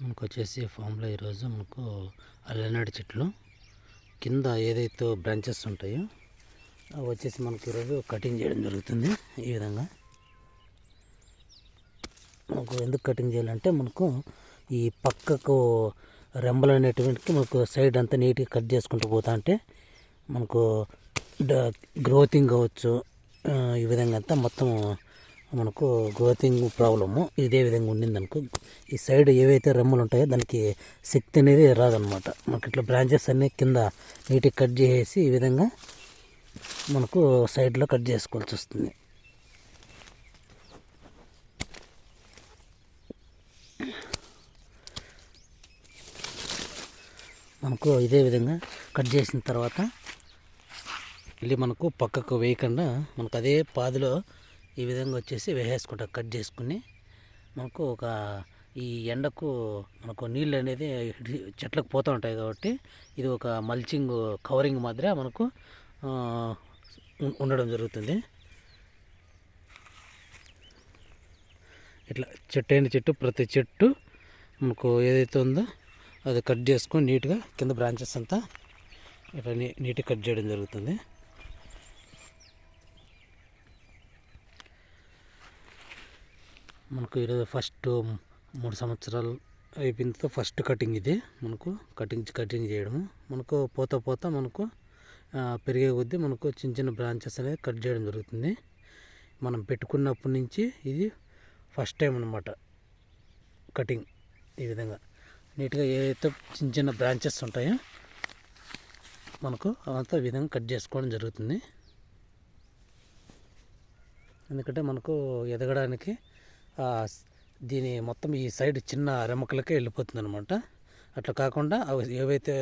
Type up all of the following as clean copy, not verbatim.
మనకు వచ్చేసి ఫామ్లో ఈరోజు మనకు అల్లనేడు చెట్లు కింద ఏదైతే బ్రాంచెస్ ఉంటాయో అవి వచ్చేసి మనకు ఈరోజు కటింగ్ చేయడం జరుగుతుంది. ఈ విధంగా మనకు ఎందుకు కటింగ్ చేయాలంటే మనకు ఈ పక్కకు రెమ్మలు అనేటువంటికి మనకు సైడ్ అంతా నీట్గా కట్ చేసుకుంటూ పోతా అంటే మనకు గ్రోతింగ్ కావచ్చు. ఈ విధంగా అంతా మొత్తం మనకు గ్రోతింగ్ ప్రాబ్లము ఇదే విధంగా ఉండింది అనుకో, ఈ సైడ్ ఏవైతే రెమ్మలు ఉంటాయో దానికి శక్తి అనేది రాదనమాట. మనకి ఇట్లా బ్రాంచెస్ అన్నీ కింద నీట్గా కట్ చేసేసి ఈ విధంగా మనకు సైడ్లో కట్ చేసుకోవాల్సి వస్తుంది. మనకు ఇదే విధంగా కట్ చేసిన తర్వాత మళ్ళీ మనకు పక్కకు వేయకుండా మనకు అదే పాదిలో ఈ విధంగా వచ్చేసి వేసేసుకుంటాం. కట్ చేసుకుని మనకు ఒక ఈ ఎండకు మనకు నీళ్ళు అనేది చెట్లకు పోతూ ఉంటాయి కాబట్టి ఇది ఒక మల్చింగ్ కవరింగ్ మాదిరి మనకు ఉండడం జరుగుతుంది. ఇట్లా చెట్టు అయిన చెట్టు ప్రతి చెట్టు మనకు ఏదైతే ఉందో అది కట్ చేసుకొని నీట్గా కింద బ్రాంచెస్ అంతా ఇట్లా నీట్గా కట్ చేయడం జరుగుతుంది. మనకు ఈరోజు ఫస్ట్ 3 సంవత్సరాలు అయిపోయిన తర్వాత ఫస్ట్ కటింగ్ ఇది. మనకు కటింగ్ చేయడము మనకు పోతా మనకు పెరిగే కొద్దీ మనకు చిన్న చిన్న బ్రాంచెస్ అనేది కట్ చేయడం జరుగుతుంది. మనం పెట్టుకున్నప్పటి నుంచి ఇది ఫస్ట్ టైం అన్నమాట కటింగ్. ఈ విధంగా నీట్గా ఏదైతే చిన్న చిన్న బ్రాంచెస్ ఉంటాయో మనకు అవంతా ఈ విధంగా కట్ చేసుకోవడం జరుగుతుంది. ఎందుకంటే మనకు ఎదగడానికి దీని మొత్తం ఈ సైడ్ చిన్న రెమ్మకలకే వెళ్ళిపోతుంది అనమాట. అట్లా కాకుండా ఏవైతే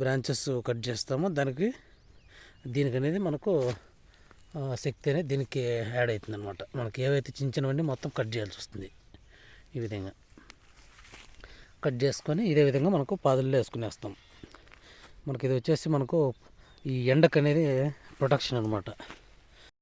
బ్రాంచెస్ కట్ చేస్తామో దీనికి అనేది మనకు శక్తి అనేది దీనికి యాడ్ అవుతుంది అనమాట. మనకి ఏవైతే చిన్న చిన్నవన్నీ మొత్తం కట్ చేయాల్సి వస్తుంది. ఈ విధంగా కట్ చేసుకొని ఇదే విధంగా మనకు పాదుల్లో వేసుకునేస్తాం. మనకి ఇది వచ్చేసి మనకు ఈ ఎండకు అనేది ప్రొటెక్షన్ అనమాట.